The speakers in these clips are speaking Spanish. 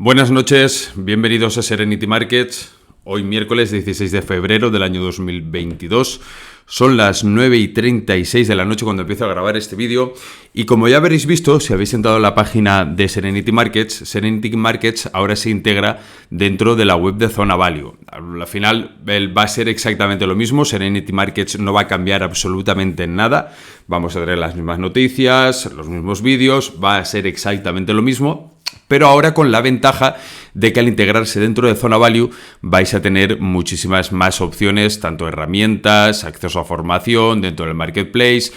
Buenas noches, bienvenidos a Serenity Markets. Hoy miércoles 16 de febrero del año 2022. Son las 9:36 de la noche cuando empiezo a grabar este vídeo. Y como ya habréis visto, si habéis entrado en la página de Serenity Markets ahora se integra dentro de la web de Zona Value. Al final va a ser exactamente lo mismo. Serenity Markets no va a cambiar absolutamente nada. Vamos a tener las mismas noticias, los mismos vídeos, va a ser exactamente lo mismo. Pero ahora con la ventaja de que al integrarse dentro de Zona Value vais a tener muchísimas más opciones, tanto herramientas, acceso a formación dentro del marketplace.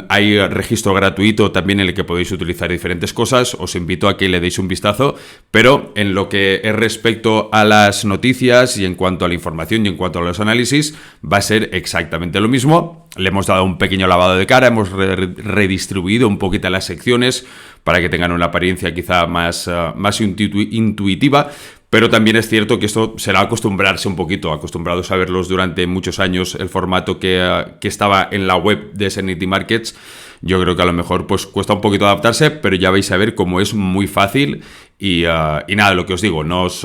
Hay registro gratuito también en el que podéis utilizar diferentes cosas. Os invito a que le deis un vistazo, pero en lo que es respecto a las noticias y en cuanto a la información y en cuanto a los análisis, va a ser exactamente lo mismo. Le hemos dado un pequeño lavado de cara, hemos redistribuido un poquito las secciones para que tengan una apariencia quizá más intuitiva. Pero también es cierto que esto será acostumbrarse un poquito, acostumbrados a verlos durante muchos años, el formato que estaba en la web de Serenity Markets. Yo creo que a lo mejor pues cuesta un poquito adaptarse, pero ya vais a ver cómo es muy fácil y nada, lo que os digo, no os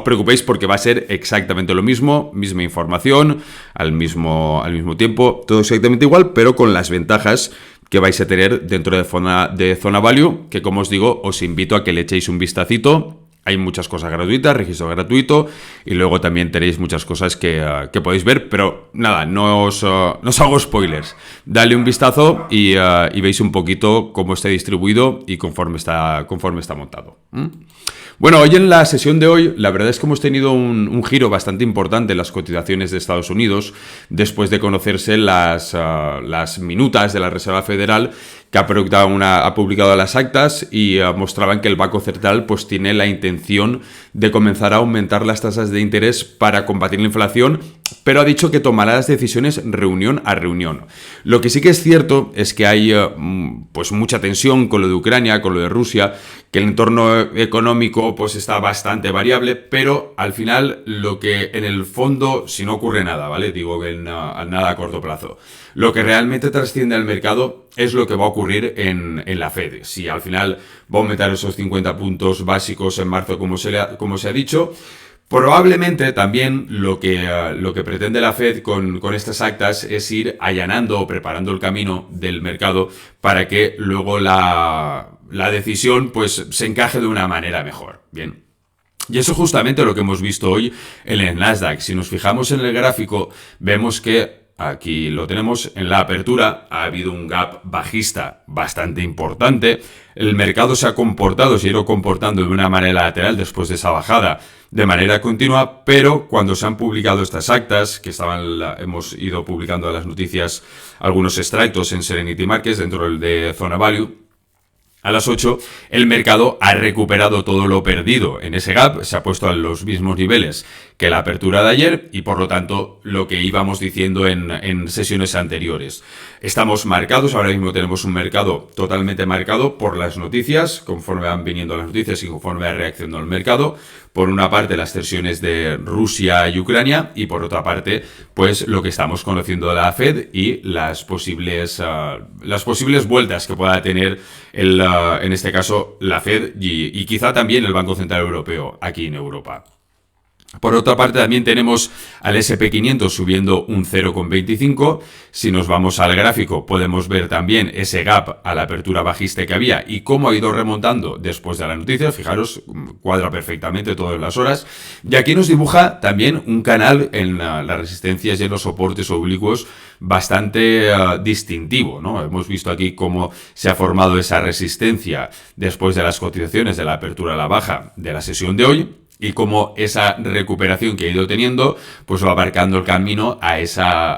preocupéis porque va a ser exactamente lo mismo, misma información, al mismo tiempo, todo exactamente igual, pero con las ventajas que vais a tener dentro de Zona Value, que como os digo, os invito a que le echéis un vistacito. Hay muchas cosas gratuitas, registro gratuito y luego también tenéis muchas cosas que podéis ver, pero nada, no os hago spoilers. Dale un vistazo y veis un poquito cómo está distribuido y conforme está montado. Bueno, hoy en la sesión de hoy, la verdad es que hemos tenido un giro bastante importante en las cotizaciones de Estados Unidos después de conocerse las minutas de la Reserva Federal que ha publicado las actas y mostraban que el Banco Central pues tiene la intención de comenzar a aumentar las tasas de interés para combatir la inflación, pero ha dicho que tomará las decisiones reunión a reunión. Lo que sí que es cierto es que hay pues mucha tensión con lo de Ucrania, con lo de Rusia, que el entorno económico pues está bastante variable, pero al final lo que en el fondo, si no ocurre nada, ¿vale? Digo que nada a corto plazo. Lo que realmente trasciende al mercado es lo que va a ocurrir en la Fed. Si al final va a aumentar esos 50 puntos básicos en marzo, como se ha dicho, probablemente también lo que pretende la Fed con estas actas es ir allanando o preparando el camino del mercado para que luego la decisión pues se encaje de una manera mejor. Bien. Y eso es justamente lo que hemos visto hoy en el Nasdaq. Si nos fijamos en el gráfico, vemos que aquí lo tenemos en la apertura, ha habido un gap bajista bastante importante. El mercado se ha ido comportando de una manera lateral después de esa bajada de manera continua, pero cuando se han publicado estas actas, que hemos ido publicando las noticias, algunos extractos en Serenity Markets dentro de Zona Value, a las 8, el mercado ha recuperado todo lo perdido en ese gap, se ha puesto a los mismos niveles que la apertura de ayer y por lo tanto lo que íbamos diciendo en sesiones anteriores. Estamos marcados, ahora mismo tenemos un mercado totalmente marcado por las noticias, conforme van viniendo las noticias y conforme va reaccionando el mercado. Por una parte las tensiones de Rusia y Ucrania y por otra parte pues lo que estamos conociendo de la Fed y las posibles vueltas que pueda tener en este caso la Fed y quizá también el Banco Central Europeo aquí en Europa. Por otra parte también tenemos al S&P 500 subiendo un 0,25. Si nos vamos al gráfico podemos ver también ese gap a la apertura bajista que había y cómo ha ido remontando después de la noticia. Fijaros, cuadra perfectamente todas las horas. Y aquí nos dibuja también un canal en las resistencias y en los soportes oblicuos bastante distintivo, ¿no? Hemos visto aquí cómo se ha formado esa resistencia después de las cotizaciones de la apertura a la baja de la sesión de hoy. Y cómo esa recuperación que ha ido teniendo, pues va marcando el camino a esa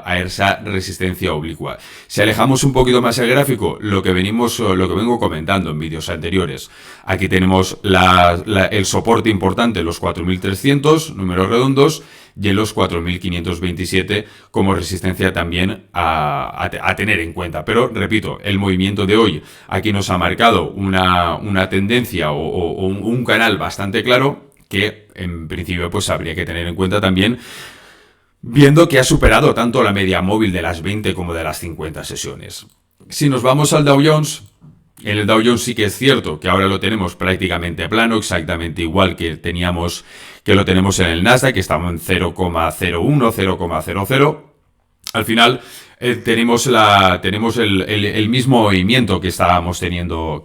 resistencia oblicua. Si alejamos un poquito más el gráfico, lo que vengo comentando en vídeos anteriores. Aquí tenemos el soporte importante, los 4.300, números redondos, y en los 4.527 como resistencia también a tener en cuenta. Pero, repito, el movimiento de hoy aquí nos ha marcado una tendencia o un canal bastante claro, que en principio pues habría que tener en cuenta también, viendo que ha superado tanto la media móvil de las 20 como de las 50 sesiones. Si nos vamos al Dow Jones, En el Dow Jones sí que es cierto que ahora lo tenemos prácticamente plano, exactamente igual que lo tenemos en el Nasdaq, que estamos en 0,01, 0,00. Al final tenemos el mismo movimiento que estamos teniendo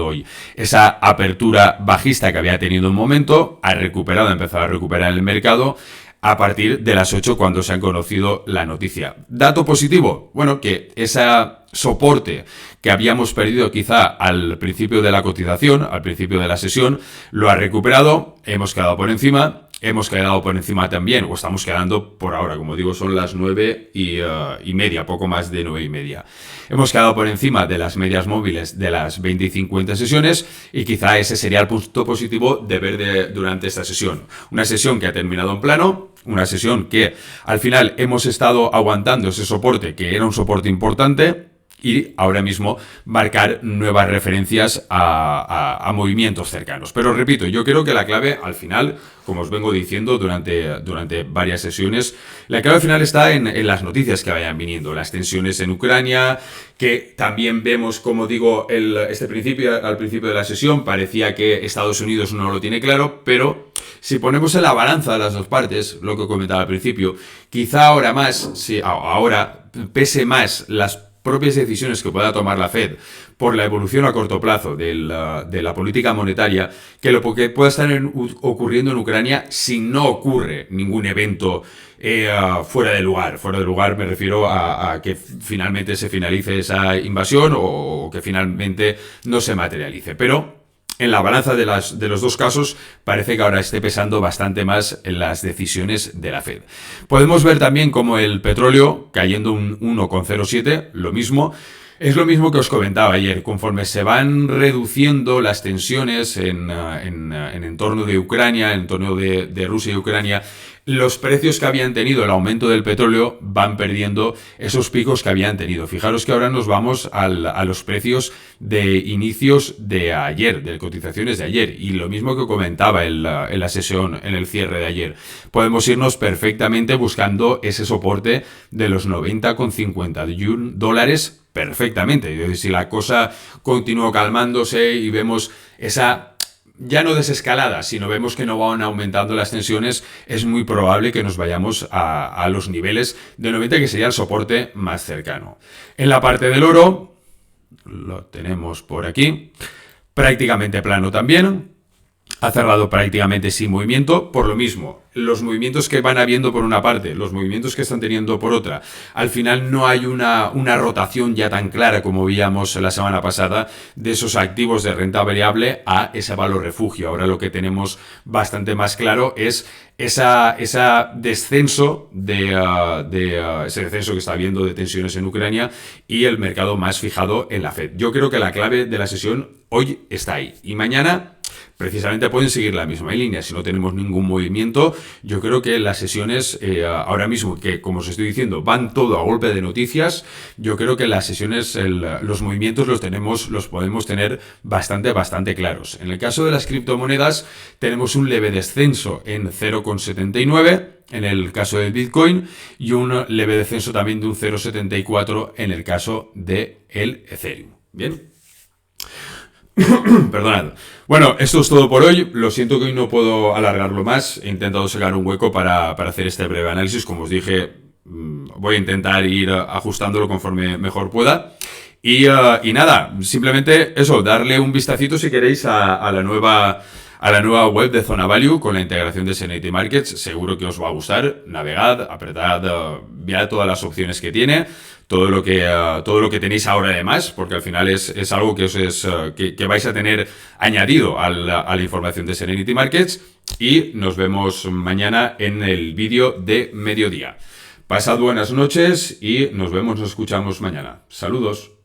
hoy. Esa apertura bajista que había tenido un momento ha empezado a recuperar el mercado a partir de las 8 cuando se ha conocido la noticia. Dato positivo, bueno, que ese soporte que habíamos perdido quizá al principio de la cotización, al principio de la sesión, lo ha recuperado, hemos quedado por encima. Hemos quedado por encima también, o estamos quedando por ahora, como digo, son las 9:30, poco más de 9:30. Hemos quedado por encima de las medias móviles de las 20 y 50 sesiones y quizá ese sería el punto positivo de ver durante esta sesión. Una sesión que ha terminado en plano, una sesión que al final hemos estado aguantando ese soporte, que era un soporte importante, y ahora mismo marcar nuevas referencias a movimientos cercanos. Pero repito, yo creo que la clave al final, como os vengo diciendo durante varias sesiones, la clave al final está en las noticias que vayan viniendo, las tensiones en Ucrania, que también vemos, como digo, al principio de la sesión, parecía que Estados Unidos no lo tiene claro, pero si ponemos en la balanza de las dos partes, lo que comentaba al principio, quizá ahora pese más las propias decisiones que pueda tomar la Fed por la evolución a corto plazo de la política monetaria, que lo que pueda estar ocurriendo en Ucrania si no ocurre ningún evento fuera de lugar. Fuera de lugar me refiero a que finalmente se finalice esa invasión o que finalmente no se materialice. Pero en la balanza de los dos casos parece que ahora esté pesando bastante más en las decisiones de la Fed. Podemos ver también como el petróleo cayendo un 1,07, lo mismo. Es lo mismo que os comentaba ayer, conforme se van reduciendo las tensiones en entorno de Ucrania, en torno de Rusia y Ucrania, los precios que habían tenido, el aumento del petróleo, van perdiendo esos picos que habían tenido. Fijaros que ahora nos vamos a los precios de inicios de ayer, de cotizaciones de ayer, y lo mismo que comentaba en la sesión, en el cierre de ayer. Podemos irnos perfectamente buscando ese soporte de los 90,51 dólares perfectamente. Es decir, si la cosa continúa calmándose y vemos esa, ya no desescalada, sino vemos que no van aumentando las tensiones, es muy probable que nos vayamos a los niveles de 90, que sería el soporte más cercano. En la parte del oro, lo tenemos por aquí, prácticamente plano también. Ha cerrado prácticamente sin movimiento, por lo mismo, los movimientos que van habiendo por una parte, los movimientos que están teniendo por otra, al final no hay una rotación ya tan clara como veíamos la semana pasada de esos activos de renta variable a ese valor refugio. Ahora lo que tenemos bastante más claro es ese descenso ese descenso que está habiendo de tensiones en Ucrania y el mercado más fijado en la Fed. Yo creo que la clave de la sesión hoy está ahí y mañana precisamente pueden seguir la misma línea. Si no tenemos ningún movimiento, yo creo que las sesiones ahora mismo, que como os estoy diciendo, van todo a golpe de noticias, yo creo que las sesiones, los movimientos los podemos tener bastante claros. En el caso de las criptomonedas, tenemos un leve descenso en 0,79 en el caso del Bitcoin y un leve descenso también de un 0,74 en el caso del Ethereum. Bien. Perdonad. Bueno, esto es todo por hoy. Lo siento que hoy no puedo alargarlo más. He intentado sacar un hueco para hacer este breve análisis. Como os dije, voy a intentar ir ajustándolo conforme mejor pueda. Y nada, simplemente eso, darle un vistacito si queréis a la nueva web de Zona Value con la integración de Serenity Markets. Seguro que os va a gustar. Navegad, apretad, vead todas las opciones que tiene. Todo lo que tenéis ahora además, porque al final es algo que vais a tener añadido a la información de Serenity Markets. Y nos vemos mañana en el vídeo de mediodía. Pasad buenas noches y nos escuchamos mañana. Saludos.